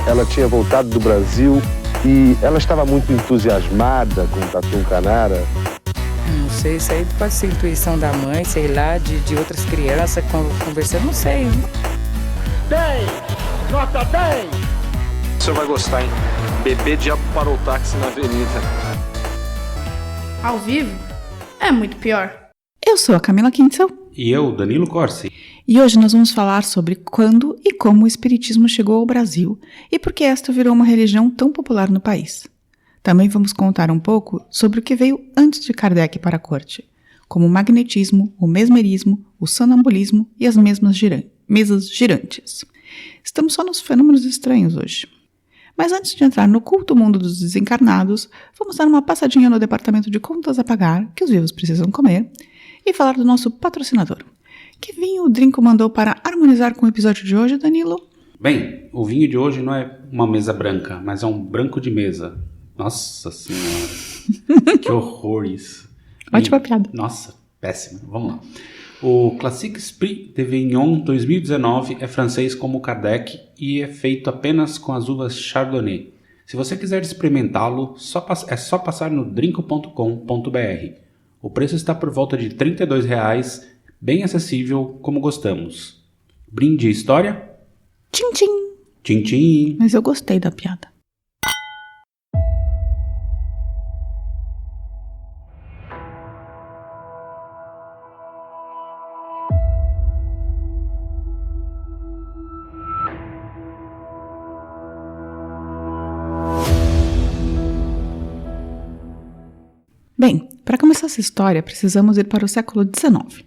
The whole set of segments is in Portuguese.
ela tinha voltado do Brasil e ela estava muito entusiasmada com o Tatu Canara. Não sei, isso aí pode ser intuição da mãe, sei lá, de outras crianças conversando, não sei. 10! Nota 10! O senhor vai gostar, hein? Bebê diabo parou o táxi na avenida. Ao vivo é muito pior. Eu sou a Camila Kintzel. E eu, Danilo Corsi. E hoje nós vamos falar sobre quando e como o espiritismo chegou ao Brasil e por que esta virou uma religião tão popular no país. Também vamos contar um pouco sobre o que veio antes de Kardec para a corte, como o magnetismo, o mesmerismo, o sonambulismo e as mesas girantes. Estamos só nos fenômenos estranhos hoje. Mas antes de entrar no culto mundo dos desencarnados, vamos dar uma passadinha no departamento de contas a pagar, que os vivos precisam comer, e falar do nosso patrocinador. Que vinho o Drinco mandou para harmonizar com o episódio de hoje, Danilo? Bem, o vinho de hoje não é uma mesa branca, mas é um branco de mesa. Nossa senhora, que horror isso. Ótima piada. Nossa, péssimo. Vamos lá. O Classique Esprit de Vignon 2019 é francês como Kardec e é feito apenas com as uvas Chardonnay. Se você quiser experimentá-lo, é só passar no drinco.com.br. O preço está por volta de R$ 32,00, bem acessível como gostamos. Brinde história? Tchim, tchim. Tchim, tchim. Mas eu gostei da piada. Bem, para começar essa história, precisamos ir para o século XIX.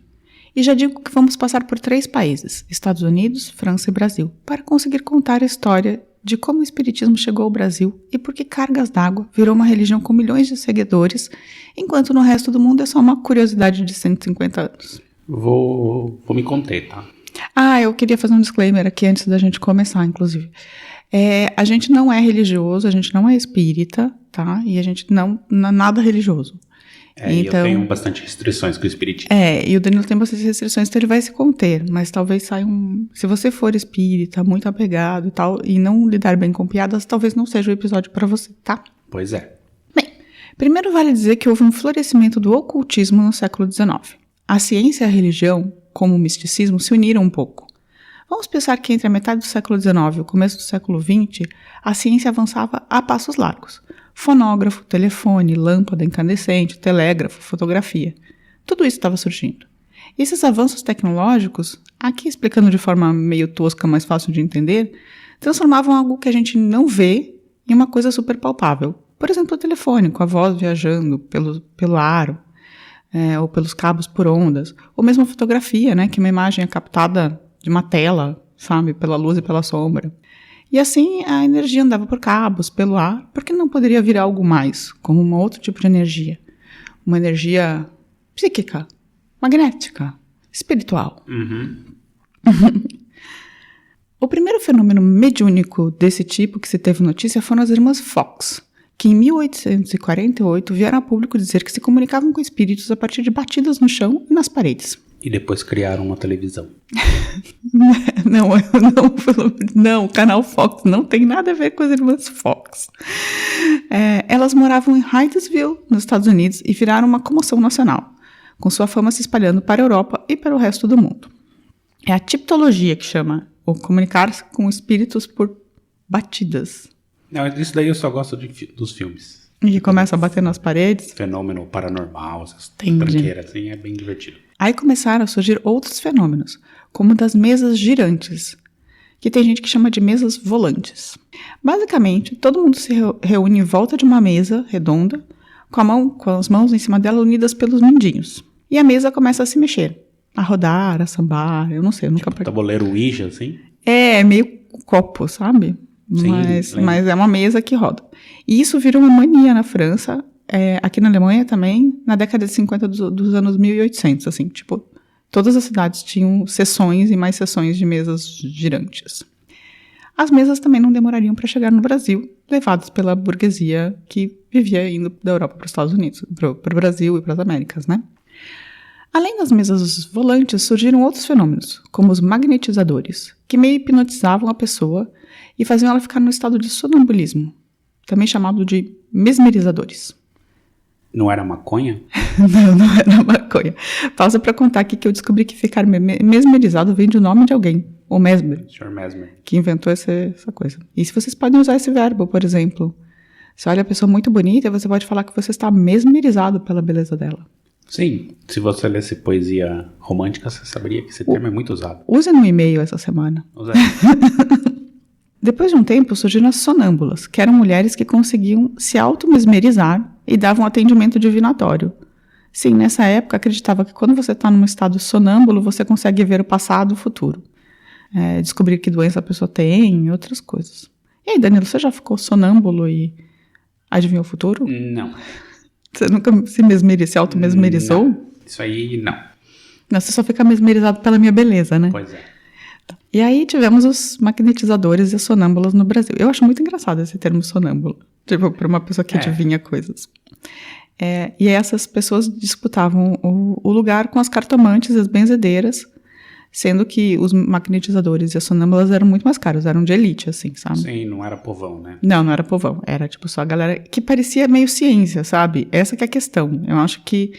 E já digo que vamos passar por 3 países, Estados Unidos, França e Brasil, para conseguir contar a história de como o espiritismo chegou ao Brasil e por que Cargas d'Água virou uma religião com milhões de seguidores, enquanto no resto do mundo é só uma curiosidade de 150 anos. Vou me conter, tá? Eu queria fazer um disclaimer aqui antes da gente começar, inclusive. A gente não é religioso, a gente não é espírita, tá? E a gente não é nada religioso. Então, eu tenho bastante restrições com o espiritismo. E o Danilo tem bastante restrições, então ele vai se conter. Mas talvez saia Se você for espírita, muito apegado e tal, e não lidar bem com piadas, talvez não seja o episódio para você, tá? Pois é. Bem, primeiro vale dizer que houve um florescimento do ocultismo no século XIX. A ciência e a religião, como o misticismo, se uniram um pouco. Vamos pensar que entre a metade do século XIX e o começo do século XX, a ciência avançava a passos largos. Fonógrafo, telefone, lâmpada incandescente, telégrafo, fotografia. Tudo isso estava surgindo. E esses avanços tecnológicos, aqui explicando de forma meio tosca, mas fácil de entender, transformavam algo que a gente não vê em uma coisa super palpável. Por exemplo, o telefone, com a voz viajando pelo ar, ou pelos cabos por ondas. Ou mesmo a fotografia, né, que uma imagem é captada de uma tela, sabe, pela luz e pela sombra. E assim a energia andava por cabos, pelo ar, porque não poderia vir algo mais, como um outro tipo de energia. Uma energia psíquica, magnética, espiritual. Uhum. O primeiro fenômeno mediúnico desse tipo que se teve notícia foram as irmãs Fox, que em 1848 vieram a público dizer que se comunicavam com espíritos a partir de batidas no chão e nas paredes. E depois criaram uma televisão. Não, o canal Fox não tem nada a ver com as irmãs Fox. Elas moravam em Hydesville, nos Estados Unidos, e viraram uma comoção nacional, com sua fama se espalhando para a Europa e para o resto do mundo. É a tipologia que chama o comunicar-se com espíritos por batidas. Não, isso daí eu só gosto dos filmes. E começa a bater nas paredes. Fenômeno paranormal, essas tranqueiras, assim, é bem divertido. Aí começaram a surgir outros fenômenos, como das mesas girantes, que tem gente que chama de mesas volantes. Basicamente, todo mundo se reúne em volta de uma mesa redonda, com as mãos em cima dela unidas pelos mindinhos. E a mesa começa a se mexer, a rodar, a sambar, eu não sei, eu nunca... Tipo tabuleiro Ouija, assim? É meio copo, sabe? Sim, mas é uma mesa que roda. E isso virou uma mania na França, aqui na Alemanha também, na década de 50 dos anos 1800, assim, tipo, todas as cidades tinham sessões e mais sessões de mesas girantes. As mesas também não demorariam para chegar no Brasil, levadas pela burguesia que vivia indo da Europa para os Estados Unidos, para o Brasil e para as Américas, né? Além das mesas volantes, surgiram outros fenômenos, como os magnetizadores, que meio hipnotizavam a pessoa e faziam ela ficar no estado de sonambulismo, também chamado de mesmerizadores. Não era maconha? Não era maconha. Pausa para contar aqui que eu descobri que ficar mesmerizado vem do nome de alguém, o Mesmer, Sr. Mesmer. que inventou essa coisa. E se vocês podem usar esse verbo, por exemplo, você olha a pessoa muito bonita, você pode falar que você está mesmerizado pela beleza dela. Sim, se você lesse poesia romântica, você saberia que esse termo é muito usado. Use no e-mail essa semana. Usa. Depois de um tempo, surgiram as sonâmbulas, que eram mulheres que conseguiam se auto-mesmerizar e davam atendimento divinatório. Sim, nessa época, acreditava que quando você está num estado sonâmbulo, você consegue ver o passado e o futuro. Descobrir que doença a pessoa tem e outras coisas. E aí, Danilo, você já ficou sonâmbulo e adivinhou o futuro? Não. Você nunca se auto-mesmerizou? Não. Isso aí, não. Não, você só fica mesmerizado pela minha beleza, né? Pois é. E aí tivemos os magnetizadores e as sonâmbulas no Brasil. Eu acho muito engraçado esse termo sonâmbulo. Tipo, para uma pessoa que adivinha coisas. E essas pessoas disputavam o lugar com as cartomantes e as benzedeiras, sendo que os magnetizadores e as sonâmbulas eram muito mais caros, eram de elite, assim, sabe? Sim, não era povão, né? Não era povão, era tipo só a galera que parecia meio ciência, sabe? Essa que é a questão. Eu acho que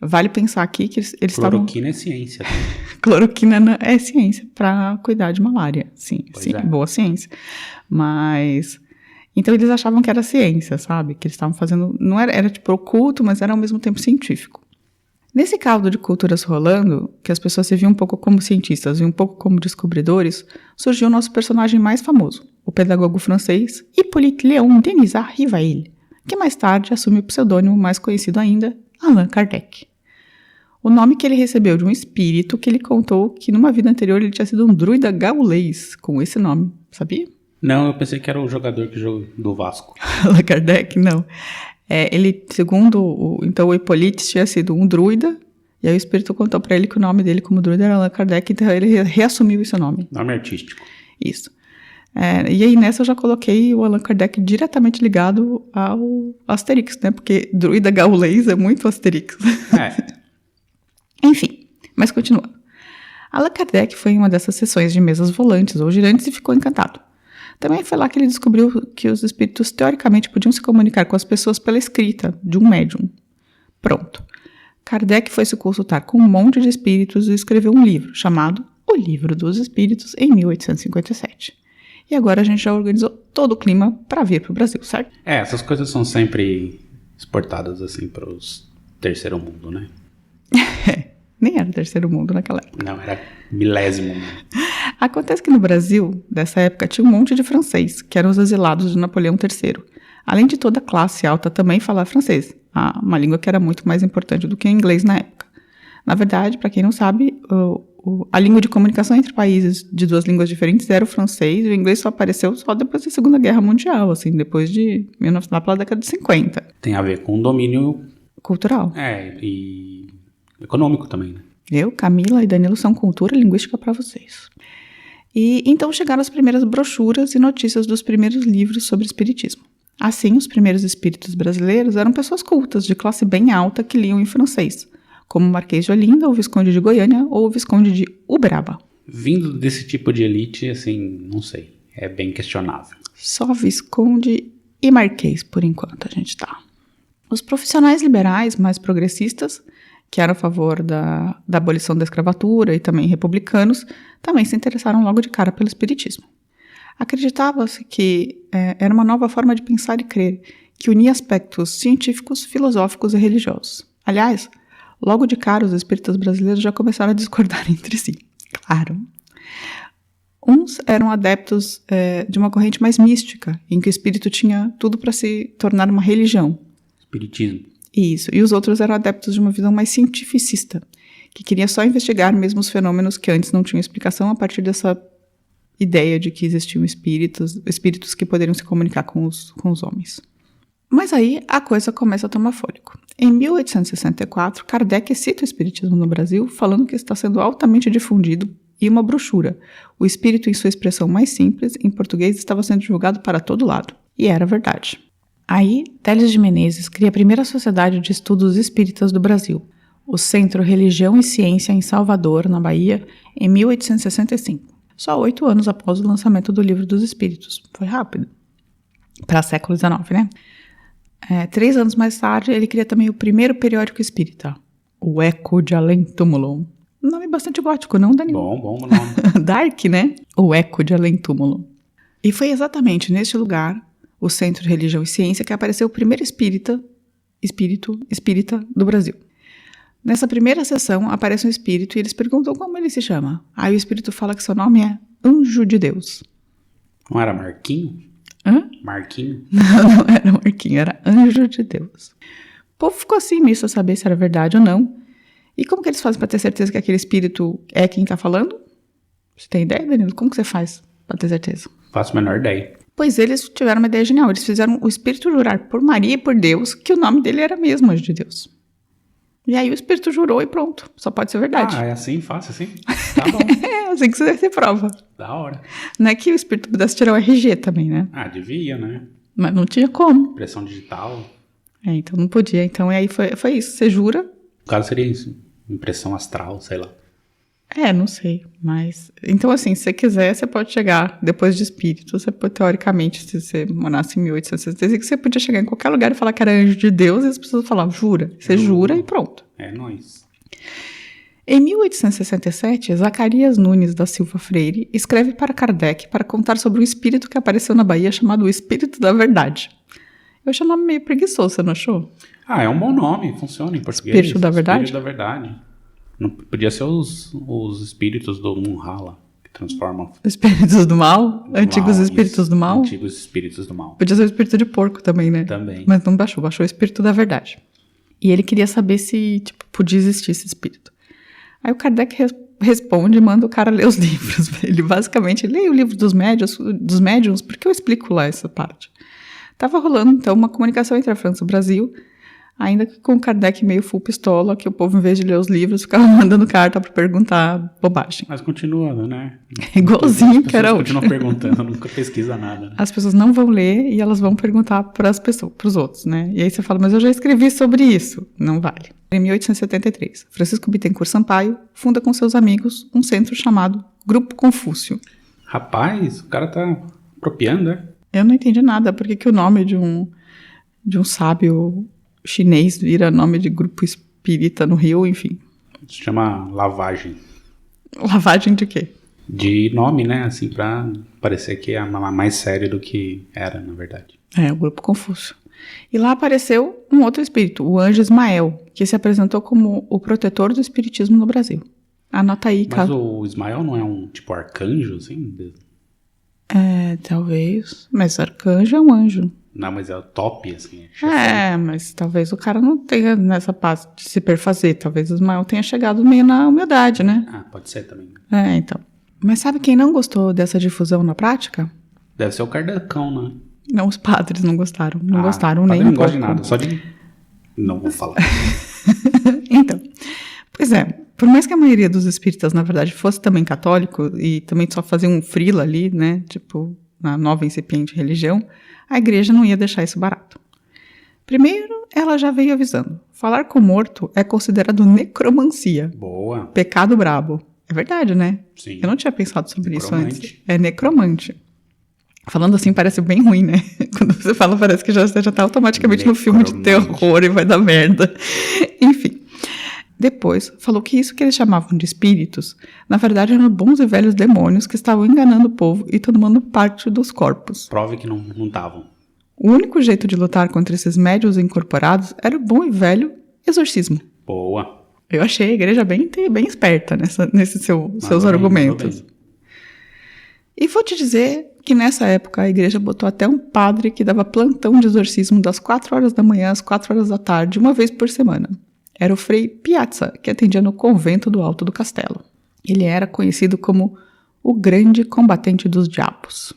vale pensar aqui que eles estavam... Cloroquina é ciência. Cloroquina é ciência para cuidar de malária, sim, boa ciência. Mas... Então eles achavam que era ciência, sabe? Que eles estavam fazendo... Não era tipo oculto, mas era ao mesmo tempo científico. Nesse caldo de culturas rolando, que as pessoas se viam um pouco como cientistas e um pouco como descobridores, surgiu o nosso personagem mais famoso, o pedagogo francês Hippolyte Léon Denis Rivail, que mais tarde assume o pseudônimo mais conhecido ainda, Allan Kardec. O nome que ele recebeu de um espírito que ele contou que numa vida anterior ele tinha sido um druida gaulês com esse nome, sabia? Não, eu pensei que era o jogador que jogou do Vasco. Allan Kardec, não. Ele, segundo o Hippolyte, tinha sido um druida, e aí o espírito contou pra ele que o nome dele como druida era Allan Kardec, então ele reassumiu esse nome. Nome artístico. Isso. E aí nessa eu já coloquei o Allan Kardec diretamente ligado ao Asterix, né? Porque druida gaulês é muito Asterix. Enfim, mas continuando. Allan Kardec foi em uma dessas sessões de mesas volantes ou girantes e ficou encantado. Também foi lá que ele descobriu que os espíritos teoricamente podiam se comunicar com as pessoas pela escrita de um médium. Pronto. Kardec foi se consultar com um monte de espíritos e escreveu um livro chamado O Livro dos Espíritos em 1857. E agora a gente já organizou todo o clima para vir para o Brasil, certo? Essas coisas são sempre exportadas assim para os terceiro mundo, né? Nem era terceiro mundo naquela época. Não, era milésimo mundo. Acontece que no Brasil, dessa época, tinha um monte de francês, que eram os exilados de Napoleão III. Além de toda a classe alta também falar francês, uma língua que era muito mais importante do que o inglês na época. Na verdade, para quem não sabe, a língua de comunicação entre países de duas línguas diferentes era o francês, e o inglês só apareceu só depois da Segunda Guerra Mundial, assim, depois de lá pela década de 50. Tem a ver com o domínio... cultural. E econômico também, né? Eu, Camila e Danilo são cultura linguística para vocês. E então chegaram as primeiras brochuras e notícias dos primeiros livros sobre espiritismo. Assim, os primeiros espíritos brasileiros eram pessoas cultas, de classe bem alta, que liam em francês, como o Marquês de Olinda, o Visconde de Goiânia ou o Visconde de Uberaba. Vindo desse tipo de elite, assim, não sei, é bem questionável. Só Visconde e Marquês, por enquanto, a gente tá. Os profissionais liberais mais progressistas, que eram a favor da abolição da escravatura e também republicanos, também se interessaram logo de cara pelo espiritismo. Acreditava-se que era uma nova forma de pensar e crer, que unia aspectos científicos, filosóficos e religiosos. Aliás, logo de cara os espíritas brasileiros já começaram a discordar entre si. Claro. Uns eram adeptos de uma corrente mais mística, em que o espírito tinha tudo para se tornar uma religião. Espiritismo. Isso, e os outros eram adeptos de uma visão mais cientificista, que queria só investigar mesmo os fenômenos que antes não tinham explicação a partir dessa ideia de que existiam espíritos que poderiam se comunicar com os homens. Mas aí a coisa começa a tomar fôlego. Em 1864, Kardec cita o espiritismo no Brasil, falando que está sendo altamente difundido e uma brochura. O espírito, em sua expressão mais simples, em português, estava sendo divulgado para todo lado. E era verdade. Aí, Teles de Menezes cria a primeira sociedade de estudos espíritas do Brasil, o Centro Religião e Ciência em Salvador, na Bahia, em 1865. só 8 anos após o lançamento do Livro dos Espíritos. Foi rápido. Para século XIX, né? 3 anos mais tarde, ele cria também o primeiro periódico espírita, o Eco de Além Túmulo. Nome bastante gótico, não, Danilo? Bom nome. Dark, né? O Eco de Além Túmulo. E foi exatamente neste lugar, o Centro de Religião e Ciência, que apareceu o primeiro espírita do Brasil. Nessa primeira sessão, aparece um espírito e eles perguntam como ele se chama. Aí o espírito fala que seu nome é Anjo de Deus. Não era Marquinho? Hã? Marquinho? Não era Marquinho, era Anjo de Deus. O povo ficou assim, meio sem saber se era verdade ou não. E como que eles fazem para ter certeza que aquele espírito é quem está falando? Você tem ideia, Danilo? Como que você faz para ter certeza? Faço a menor ideia. Pois eles tiveram uma ideia genial. Eles fizeram o espírito jurar por Maria e por Deus que o nome dele era mesmo Anjo de Deus. E aí o espírito jurou e pronto. Só pode ser verdade. Ah, é assim? Fácil assim? Tá bom. É assim que você prova. Da hora. Não é que o espírito pudesse tirar o RG também, né? Ah, devia, né? Mas não tinha como. Impressão digital. Então não podia. Então aí foi isso. Você jura? O caso seria isso. Impressão astral, sei lá. Não sei, mas... Então, assim, se você quiser, você pode chegar depois de espírito. Você pode, teoricamente, se você morasse em 1865, você podia chegar em qualquer lugar e falar que era Anjo de Deus e as pessoas falavam, jura? Você jura e pronto. É nóis. Em 1867, Zacarias Nunes da Silva Freire escreve para Kardec para contar sobre um espírito que apareceu na Bahia chamado o Espírito da Verdade. Eu achei o nome meio preguiçoso, você não achou? Ah, é um bom nome, funciona em português. Espírito da Verdade? Espírito da Verdade. Não, podia ser os espíritos do Munhala, que transformam... Espíritos do mal? Antigos espíritos do mal? Antigos espíritos do mal. Podia ser o espírito de porco também, né? Também. Mas não baixou o Espírito da Verdade. E ele queria saber se, podia existir esse espírito. Aí o Kardec responde e manda o cara ler os livros. Ele basicamente lê o livro dos médiuns, porque eu explico lá essa parte. Tava rolando, então, uma comunicação entre a França e o Brasil, ainda que com o Kardec meio full pistola, que o povo, em vez de ler os livros, ficava mandando carta para perguntar bobagem. Mas continua, né? Igualzinho que era hoje. Continuam perguntando, nunca pesquisa nada. Né? As pessoas não vão ler e elas vão perguntar para as pessoas, para os outros, né? E aí você fala, mas eu já escrevi sobre isso. Não vale. Em 1873, Francisco Bittencourt Sampaio funda com seus amigos um centro chamado Grupo Confúcio. Rapaz, o cara tá apropriando, né? Eu não entendi nada. Por que o nome de um sábio chinês vira nome de grupo espírita no Rio, enfim. Se chama lavagem. Lavagem de quê? De nome, né? Assim, pra parecer que é mais sério do que era, na verdade. O Grupo Confúcio. E lá apareceu um outro espírito, o Anjo Ismael, que se apresentou como o protetor do espiritismo no Brasil. Anota aí, Mas caso... o Ismael não é um, tipo, arcanjo, assim? Talvez. Mas arcanjo é um anjo. Não, mas é o top, assim. Mas talvez o cara não tenha nessa parte de se perfazer. Talvez o Ismael tenha chegado meio na humildade, né? Ah, pode ser também. Então. Mas sabe quem não gostou dessa difusão na prática? Deve ser o Kardecão, né? Não, os padres não gostaram. Não gostaram nem não um gosta pouco. de nada, só de... Não vou falar. Então, pois por mais que a maioria dos espíritas, na verdade, fosse também católico e também só fazia um frila ali, né? Tipo, na nova incipiente religião, a igreja não ia deixar isso barato. Primeiro, ela já veio avisando. Falar com o morto é considerado necromancia. Boa. Pecado brabo. É verdade, né? Sim. Eu não tinha pensado sobre isso antes. É necromante. Falando assim parece bem ruim, né? Quando você fala parece que já tá automaticamente no filme de terror e vai dar merda. Enfim. Depois, falou que isso que eles chamavam de espíritos, na verdade eram bons e velhos demônios que estavam enganando o povo e tomando parte dos corpos. Prove que não estavam. O único jeito de lutar contra esses médiuns incorporados era o bom e velho exorcismo. Boa. Eu achei a igreja bem esperta nesses seus argumentos. E vou te dizer que nessa época a igreja botou até um padre que dava plantão de exorcismo das 4 horas da manhã às 4 horas da tarde, uma vez por semana. Era o Frei Piazza, que atendia no convento do Alto do Castelo. Ele era conhecido como o grande combatente dos diabos.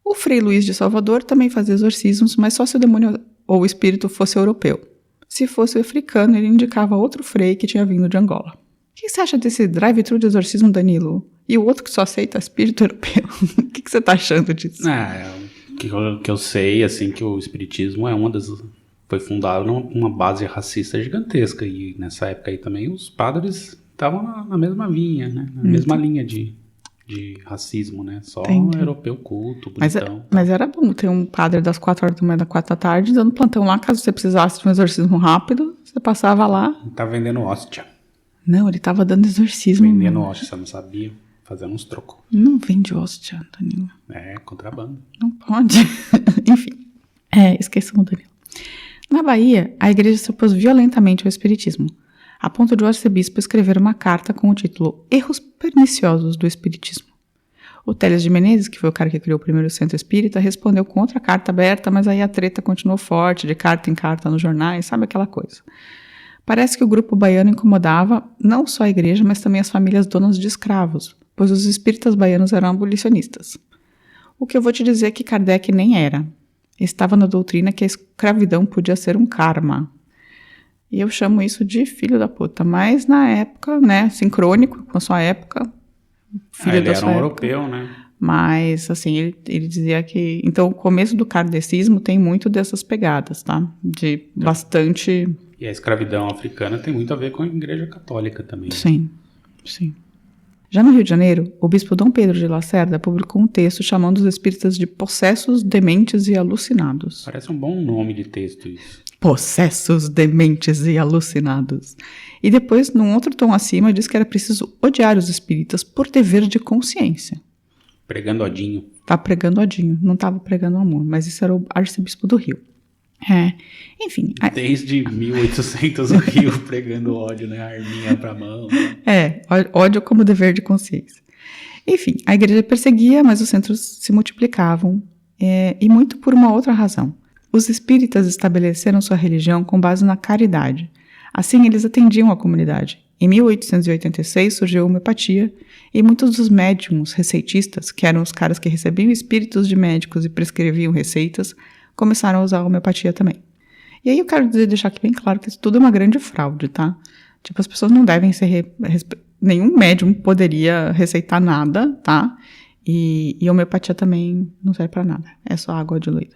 O Frei Luís de Salvador também fazia exorcismos, mas só se o demônio ou o espírito fosse europeu. Se fosse africano, ele indicava outro frei que tinha vindo de Angola. O que você acha desse drive-thru de exorcismo, Danilo? E o outro que só aceita espírito europeu? O que você tá achando disso? Que eu sei, assim, que o espiritismo é foi fundado numa base racista gigantesca. E nessa época aí também os padres estavam na mesma linha, né? Na mesma linha de de racismo, né? Só Entendi. europeu culto, bonitão. Mas era bom ter um padre das 4 horas da manhã, das 4 da tarde, dando plantão lá, caso você precisasse de um exorcismo rápido, você passava lá. Tá vendendo hóstia. Não, ele tava dando exorcismo. Vendendo mano. hóstia, você não sabia. Fazendo uns trocos. Não vende hóstia, Danilo. É, contrabando. Não pode. Enfim. Esqueçam o Danilo. Na Bahia, a igreja se opôs violentamente ao espiritismo, a ponto de o arcebispo escrever uma carta com o título Erros Perniciosos do Espiritismo. O Télès de Menezes, que foi o cara que criou o primeiro centro espírita, respondeu com outra carta aberta, mas aí a treta continuou forte, de carta em carta nos jornais, sabe aquela coisa. Parece que o grupo baiano incomodava não só a igreja, mas também as famílias donas de escravos, pois os espíritas baianos eram abolicionistas. O que eu vou te dizer é que Kardec nem era. Estava na doutrina que a escravidão podia ser um karma. E eu chamo isso de filho da puta. Mas na época, né, sincrônico com a sua época, filho da sua época. Ele era um europeu, né? Mas, assim, ele dizia que... Então, o começo do kardecismo tem muito dessas pegadas, tá? De bastante... E a escravidão africana tem muito a ver com a igreja católica também. Sim, sim. Já no Rio de Janeiro, o bispo Dom Pedro de Lacerda publicou um texto chamando os espíritas de possessos, dementes e alucinados. Parece um bom nome de texto isso. Possessos, dementes e alucinados. E depois, num outro tom acima, diz que era preciso odiar os espíritas por dever de consciência. Pregando odinho. Tá pregando odinho, não tava pregando amor, mas isso era o arcebispo do Rio. Enfim. Desde 1800 o Rio pregando ódio, né? A arminha pra mão. Ódio como dever de consciência. Enfim, a igreja perseguia, mas os centros se multiplicavam, e muito por uma outra razão. Os espíritas estabeleceram sua religião com base na caridade. Assim, eles atendiam a comunidade. Em 1886 surgiu a homeopatia, e muitos dos médiums receitistas, que eram os caras que recebiam espíritos de médicos e prescreviam receitas, começaram a usar a homeopatia também. E aí eu quero deixar aqui bem claro que isso tudo é uma grande fraude, tá? Tipo, as pessoas não devem ser... Nenhum médium poderia receitar nada, tá? E homeopatia também não serve pra nada. É só água diluída.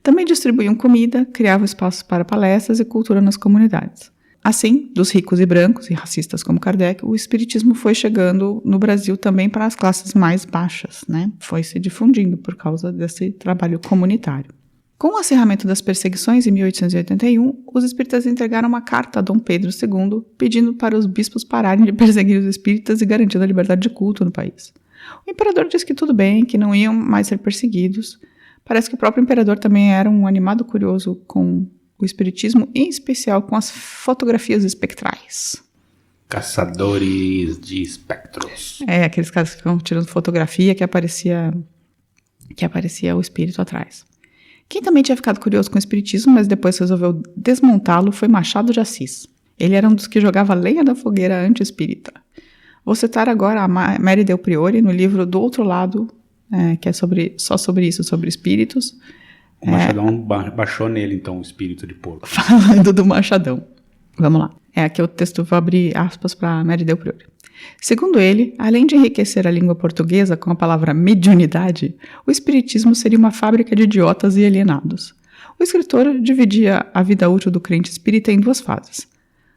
Também distribuíam comida, criavam espaços para palestras e cultura nas comunidades. Assim, dos ricos e brancos e racistas como Kardec, o espiritismo foi chegando no Brasil também para as classes mais baixas, né? Foi se difundindo por causa desse trabalho comunitário. Com o acirramento das perseguições em 1881, os espíritas entregaram uma carta a Dom Pedro II pedindo para os bispos pararem de perseguir os espíritas e garantindo a liberdade de culto no país. O imperador disse que tudo bem, que não iam mais ser perseguidos. Parece que o próprio imperador também era um animado curioso com o espiritismo, em especial com as fotografias espectrais. Caçadores de espectros. Aqueles caras que ficam tirando fotografia que aparecia o espírito atrás. Quem também tinha ficado curioso com o espiritismo, mas depois resolveu desmontá-lo, foi Machado de Assis. Ele era um dos que jogava lenha da fogueira anti-espírita. Vou citar agora a Mary Del Priore no livro Do Outro Lado, que é só sobre isso, sobre espíritos. O Machadão baixou nele, então, o espírito de porco. Falando do Machadão. Vamos lá. Aqui o texto, vou abrir aspas para Mary Del Priore. Segundo ele, além de enriquecer a língua portuguesa com a palavra mediunidade, o espiritismo seria uma fábrica de idiotas e alienados. O escritor dividia a vida útil do crente espírita em 2 fases.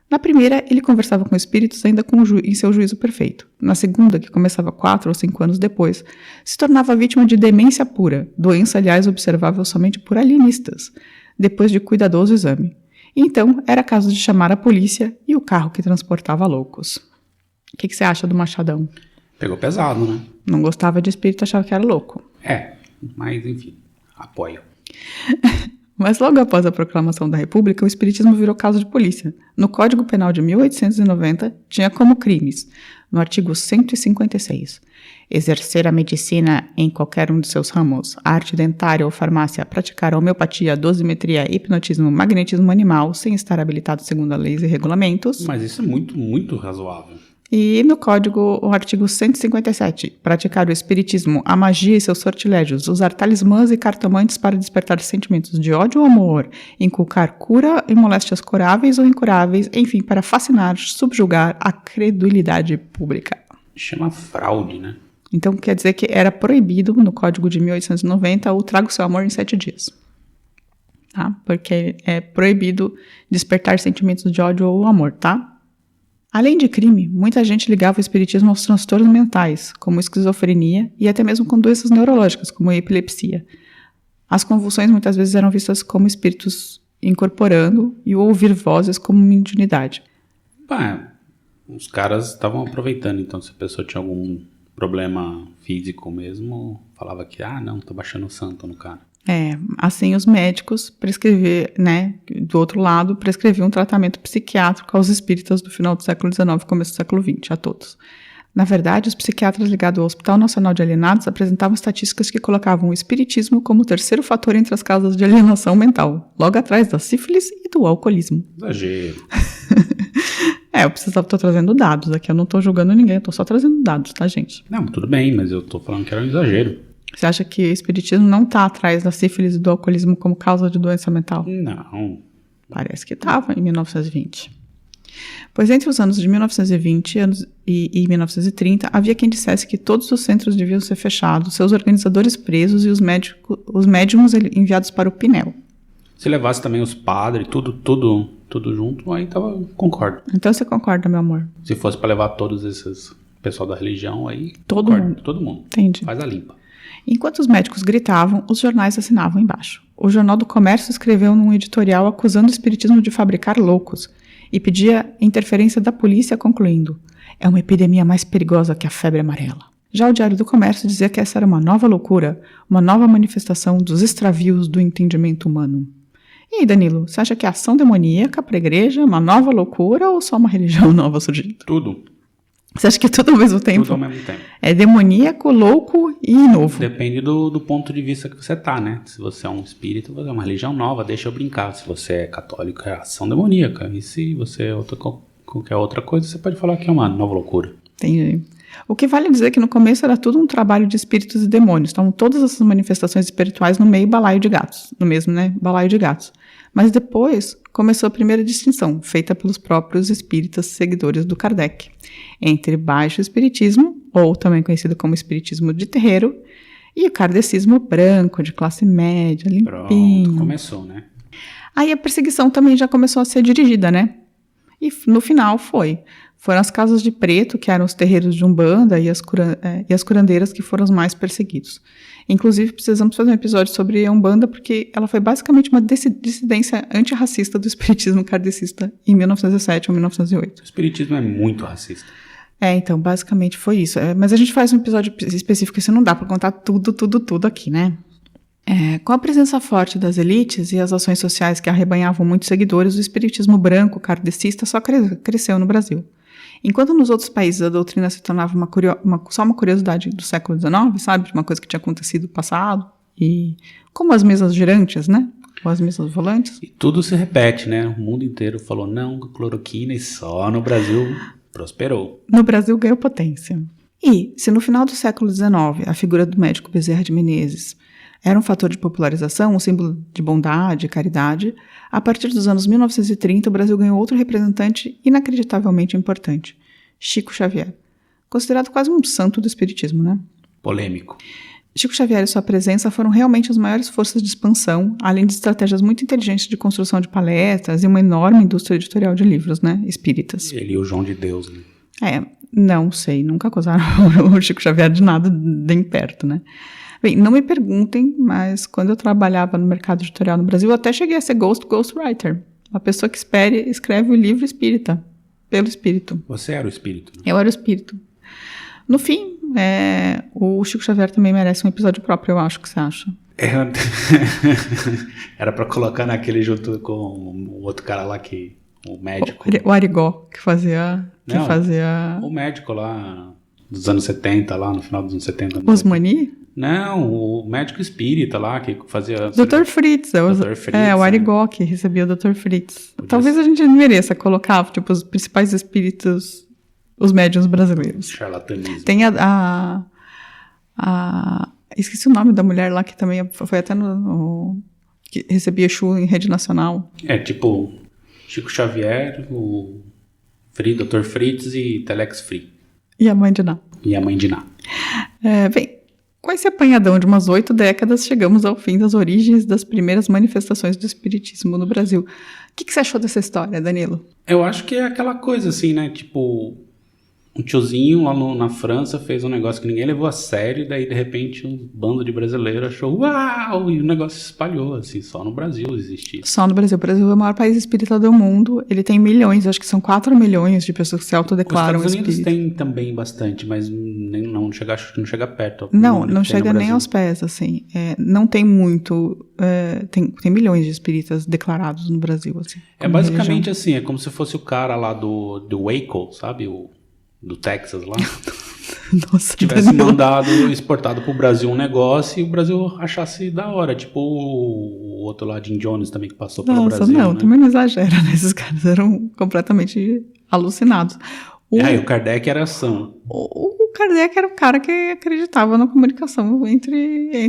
Na primeira, ele conversava com espíritos ainda em seu juízo perfeito. Na segunda, que começava 4 ou 5 anos depois, se tornava vítima de demência pura, doença, aliás, observável somente por alienistas, depois de cuidadoso exame. E então, era caso de chamar a polícia e o carro que transportava loucos. O que você acha do Machadão? Pegou pesado, né? Não gostava de espírito, achava que era louco. Mas enfim, apoio. Mas logo após a proclamação da República, o espiritismo virou caso de polícia. No Código Penal de 1890, tinha como crimes, no artigo 156, exercer a medicina em qualquer um de seus ramos, arte dentária ou farmácia, praticar homeopatia, dosimetria, hipnotismo, magnetismo animal, sem estar habilitado segundo as leis e regulamentos. Mas isso é muito, muito razoável. E no Código, o artigo 157, praticar o espiritismo, a magia e seus sortilégios, usar talismãs e cartomantes para despertar sentimentos de ódio ou amor, inculcar cura e moléstias curáveis ou incuráveis, enfim, para fascinar, subjugar a credulidade pública. Chama fraude, né? Então, quer dizer que era proibido, no Código de 1890, o traga o seu amor em 7 dias. Tá? Porque é proibido despertar sentimentos de ódio ou amor, tá? Além de crime, muita gente ligava o espiritismo aos transtornos mentais, como esquizofrenia e até mesmo com doenças neurológicas, como a epilepsia. As convulsões muitas vezes eram vistas como espíritos incorporando e o ouvir vozes como mediunidade. Os caras estavam aproveitando, então se a pessoa tinha algum problema físico mesmo, falava que, não, tô baixando o santo no cara. Assim os médicos do outro lado, prescreviam um tratamento psiquiátrico aos espíritas do final do século XIX e começo do século XX, a todos. Na verdade, os psiquiatras ligados ao Hospital Nacional de Alienados apresentavam estatísticas que colocavam o espiritismo como o terceiro fator entre as causas de alienação mental, logo atrás da sífilis e do alcoolismo. Exagero. Eu tô trazendo dados aqui, eu não tô julgando ninguém, eu tô só trazendo dados, tá, gente? Não, tudo bem, mas eu tô falando que era um exagero. Você acha que o espiritismo não tá atrás da sífilis e do alcoolismo como causa de doença mental? Não. Parece que estava em 1920. Pois entre os anos de 1920 e 1930, havia quem dissesse que todos os centros deviam ser fechados, seus organizadores presos e os médiums enviados para o Pinel. Se levasse também os padres, tudo junto, aí concordo. Então você concorda, meu amor? Se fosse para levar todos esses pessoal da religião, aí todo mundo. Entendi. Faz a limpa. Enquanto os médicos gritavam, os jornais assinavam embaixo. O Jornal do Comércio escreveu num editorial acusando o espiritismo de fabricar loucos e pedia interferência da polícia, concluindo: é uma epidemia mais perigosa que a febre amarela. Já o Diário do Comércio dizia que essa era uma nova loucura, uma nova manifestação dos extravios do entendimento humano. E aí, Danilo, você acha que a ação demoníaca para a igreja é uma nova loucura ou só uma religião nova surgindo? Tudo. Você acha que é tudo ao mesmo tempo? Tudo ao mesmo tempo. É demoníaco, louco e novo. Depende do ponto de vista que você tá, né? Se você é um espírito, você é uma religião nova, deixa eu brincar. Se você é católico, é ação demoníaca. E se você é qualquer outra coisa, você pode falar que é uma nova loucura. Entendi. O que vale dizer que no começo era tudo um trabalho de espíritos e demônios. Estavam todas essas manifestações espirituais no meio balaio de gatos. No mesmo, balaio de gatos. Mas depois começou a primeira distinção, feita pelos próprios espíritas seguidores do Kardec, entre baixo espiritismo, ou também conhecido como espiritismo de terreiro, e o kardecismo branco, de classe média, limpinho. Pronto, começou, né? Aí a perseguição também já começou a ser dirigida, né? E no final foram as casas de preto, que eram os terreiros de Umbanda, e as curandeiras que foram os mais perseguidos. Inclusive, precisamos fazer um episódio sobre a Umbanda, porque ela foi basicamente uma dissidência antirracista do espiritismo kardecista em 1907 ou 1908. O espiritismo é muito racista. Então, basicamente foi isso. Mas a gente faz um episódio específico, isso não dá para contar tudo aqui, né? Com a presença forte das elites e as ações sociais que arrebanhavam muitos seguidores, o espiritismo branco kardecista só cresceu no Brasil. Enquanto nos outros países a doutrina se tornava só uma curiosidade do século XIX, sabe? Uma coisa que tinha acontecido no passado. E como as mesas girantes, né? Ou as mesas volantes. E tudo se repete, né? O mundo inteiro falou não, cloroquina, e só no Brasil prosperou. No Brasil ganhou potência. E se no final do século XIX a figura do médico Bezerra de Menezes era um fator de popularização, um símbolo de bondade e caridade, a partir dos anos 1930 o Brasil ganhou outro representante inacreditavelmente importante, Chico Xavier. Considerado quase um santo do espiritismo, né? Polêmico. Chico Xavier e sua presença foram realmente as maiores forças de expansão, além de estratégias muito inteligentes de construção de palestras e uma enorme indústria editorial de livros, né? Espíritas. Ele e o João de Deus, né? Não sei, nunca acusaram o Chico Xavier de nada nem perto, né? Bem, não me perguntem, mas quando eu trabalhava no mercado editorial no Brasil, eu até cheguei a ser ghostwriter. Uma pessoa que escreve o livro espírita, pelo espírito. Você era o espírito, né? Eu era o espírito. No fim, o Chico Xavier também merece um episódio próprio, eu acho. O que você acha? Era pra colocar naquele junto com o outro cara lá que... O médico. O Arigó, que fazia... O médico lá dos anos 70, lá no final dos anos 70. Osmani? Não, o médico espírita lá que fazia... Dr. Fritz. Dr. Fritz, o Arigó que recebia o Dr. Fritz. Podia Talvez a gente mereça colocar, tipo, os principais espíritos, os médiuns brasileiros. Charlatanismo. Tem esqueci o nome da mulher lá que também foi até que recebia Exu em rede nacional. Tipo Chico Xavier, o Dr. Fritz e Telex Free. E a mãe de Ná. E a mãe de Ná. Bem, Com esse apanhadão de umas 8 décadas, chegamos ao fim das origens das primeiras manifestações do espiritismo no Brasil. O que você achou dessa história, Danilo? Eu acho que é aquela coisa assim, né? Tipo, um tiozinho lá na França fez um negócio que ninguém levou a sério, e daí de repente um bando de brasileiros achou uau! E o negócio se espalhou, assim, só no Brasil existe isso. Só no Brasil. O Brasil é o maior país espírita do mundo. Ele tem milhões, acho que são 4 milhões de pessoas que se autodeclaram Os Estados Unidos espírita. tem também bastante, mas não chega perto. Não chega nem aos pés, assim. Não tem muito... Tem milhões de espíritas declarados no Brasil, assim. É basicamente assim, é como se fosse o cara lá do Waco, sabe? Do Texas lá. Nossa, Tivesse Danilo. mandado, exportado pro Brasil um negócio e o Brasil achasse da hora. Tipo o outro lá, Jim Jones, também, que passou pelo Nossa, Brasil. não, né? também não exagera, né? Esses caras eram completamente alucinados. E o Kardec era ação. O Kardec era o cara que acreditava na comunicação entre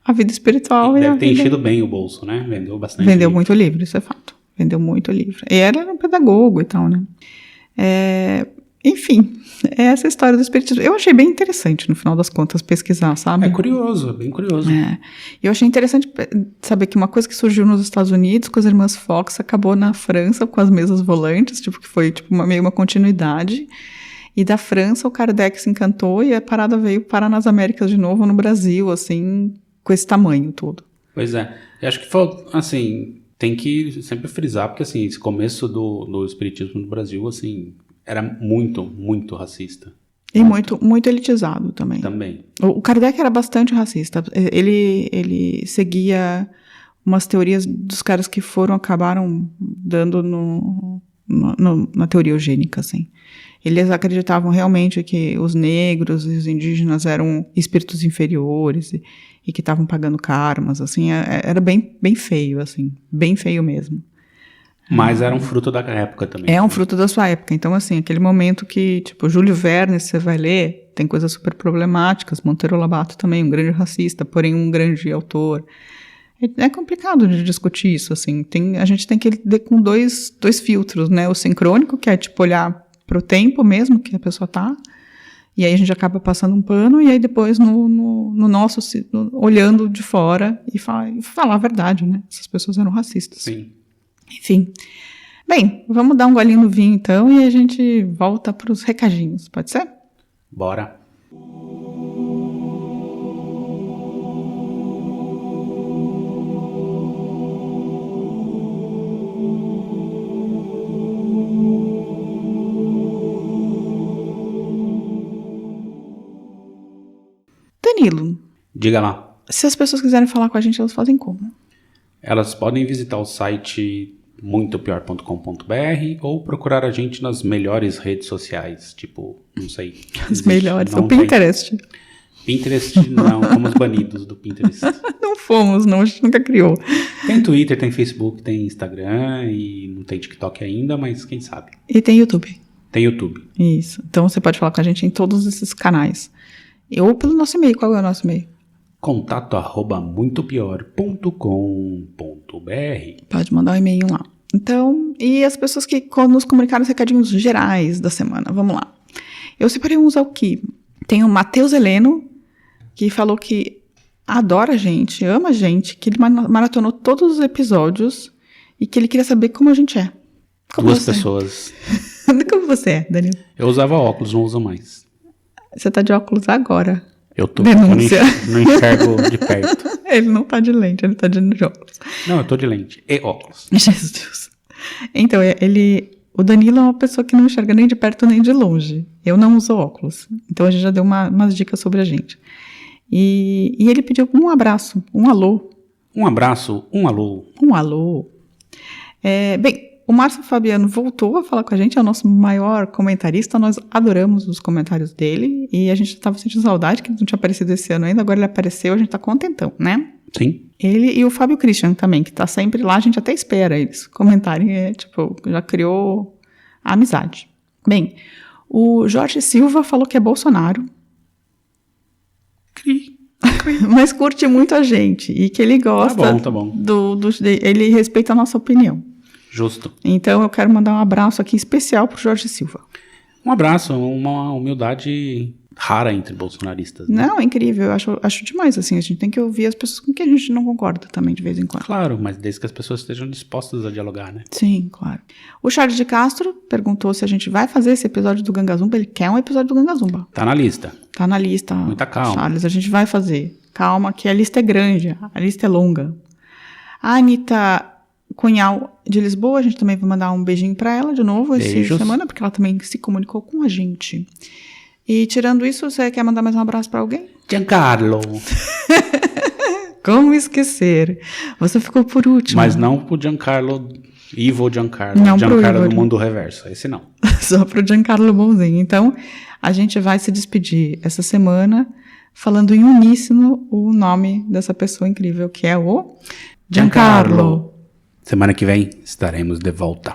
a vida espiritual e a Deve ter vida... enchido bem o bolso, né? Vendeu bastante. Vendeu livro. muito livro, isso é fato. Vendeu muito livro. E era um pedagogo e tal, né? Enfim, é essa história do espiritismo. Eu achei bem interessante, no final das contas, pesquisar, sabe? É curioso, bem curioso. Eu achei interessante saber que uma coisa que surgiu nos Estados Unidos com as irmãs Fox acabou na França com as mesas volantes, tipo, que foi tipo, meio uma continuidade. E da França o Kardec se encantou e a parada veio parar nas Américas de novo, no Brasil, assim, com esse tamanho todo. Pois é. Eu acho que falta, assim, tem que sempre frisar, porque assim, esse começo do espiritismo no Brasil, assim, era muito, muito racista. E muito, muito elitizado também. Também. O Kardec era bastante racista. Ele seguia umas teorias dos caras que acabaram dando na teoria eugênica, assim. Eles acreditavam realmente que os negros e os indígenas eram espíritos inferiores e que estavam pagando karmas, assim. Era bem, bem feio, assim. Bem feio mesmo. Mas era um fruto da época também. É um fruto da sua época. Então, assim, aquele momento que, tipo, Júlio Verne, você vai ler, tem coisas super problemáticas. Monteiro Lobato também, um grande racista, porém um grande autor. É complicado de discutir isso, assim. A gente tem que ler com dois filtros, né? O sincrônico, que é, tipo, olhar pro tempo mesmo que a pessoa tá, e aí a gente acaba passando um pano, e aí depois no nosso, olhando de fora e falar a verdade, né? Essas pessoas eram racistas. Sim. Enfim. Bem, vamos dar um golinho no vinho então e a gente volta para os recadinhos, pode ser? Bora. Danilo, Diga lá. se as pessoas quiserem falar com a gente, elas fazem como? Elas podem visitar o site muitopior.com.br ou procurar a gente nas melhores redes sociais, tipo, não sei. As melhores, não o Pinterest. Tem. Pinterest não, fomos banidos do Pinterest. Não fomos, não, a gente nunca criou. Tem Twitter, tem Facebook, tem Instagram e não tem TikTok ainda, mas quem sabe. E tem YouTube. Tem YouTube. Isso, então você pode falar com a gente em todos esses canais. Ou pelo nosso e-mail, qual é o nosso e-mail? contato@muitopior.com.br. Pode mandar um e-mail lá. Então, e as pessoas que nos comunicaram os recadinhos gerais da semana, vamos lá. Eu separei uns aqui. Tem o Matheus Heleno, que falou que adora a gente, ama a gente, que ele maratonou todos os episódios e que ele queria saber como a gente é. Como Duas você pessoas. é? Como você é, Danilo? Eu usava óculos, não uso mais. Você tá de óculos agora. Eu Denúncia. não enxergo de perto. Ele não tá de lente, ele tá de óculos. Não, eu tô de lente e óculos. Jesus. Então, o Danilo é uma pessoa que não enxerga nem de perto nem de longe. Eu não uso óculos. Então, a gente já deu umas dicas sobre a gente. E ele pediu um abraço, um alô. Um abraço, um alô. Um alô. Bem, o Márcio Fabiano voltou a falar com a gente, é o nosso maior comentarista. Nós adoramos os comentários dele e a gente estava sentindo saudade, que ele não tinha aparecido esse ano ainda. Agora ele apareceu, a gente tá contentão, né? Sim. Ele e o Fábio Christian também, que tá sempre lá, a gente até espera eles comentarem, já criou a amizade. Bem, o Jorge Silva falou que é Bolsonaro, mas curte muito a gente e que ele gosta Tá bom. ele respeita a nossa opinião. Justo. Então eu quero mandar um abraço aqui especial pro Jorge Silva. Um abraço, uma humildade rara entre bolsonaristas. Né? Não, é incrível. Eu acho demais, assim. A gente tem que ouvir as pessoas com quem a gente não concorda também, de vez em quando. Claro, mas desde que as pessoas estejam dispostas a dialogar, né? Sim, claro. O Charles de Castro perguntou se a gente vai fazer esse episódio do Ganga Zumba. Ele quer um episódio do Ganga Zumba. Tá na lista. Tá na lista. Muita calma. Charles, a gente vai fazer. Calma, que a lista é grande, a lista é longa. A Anitta Cunhal de Lisboa, a gente também vai mandar um beijinho pra ela de novo essa semana, porque ela também se comunicou com a gente. E tirando isso, você quer mandar mais um abraço pra alguém? Giancarlo. Como esquecer? Você ficou por último. Mas não pro Giancarlo, Ivo Giancarlo. Não, Giancarlo do Mundo Reverso, esse não. Só pro Giancarlo bonzinho. Então, a gente vai se despedir essa semana falando em uníssono o nome dessa pessoa incrível, que é o Giancarlo. Semana que vem estaremos de volta.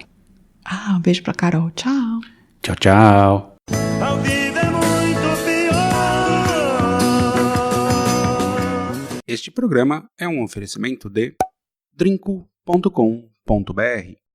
Um beijo pra Carol. Tchau. Tchau, tchau. A vida é muito pior. Este programa é um oferecimento de drinco.com.br.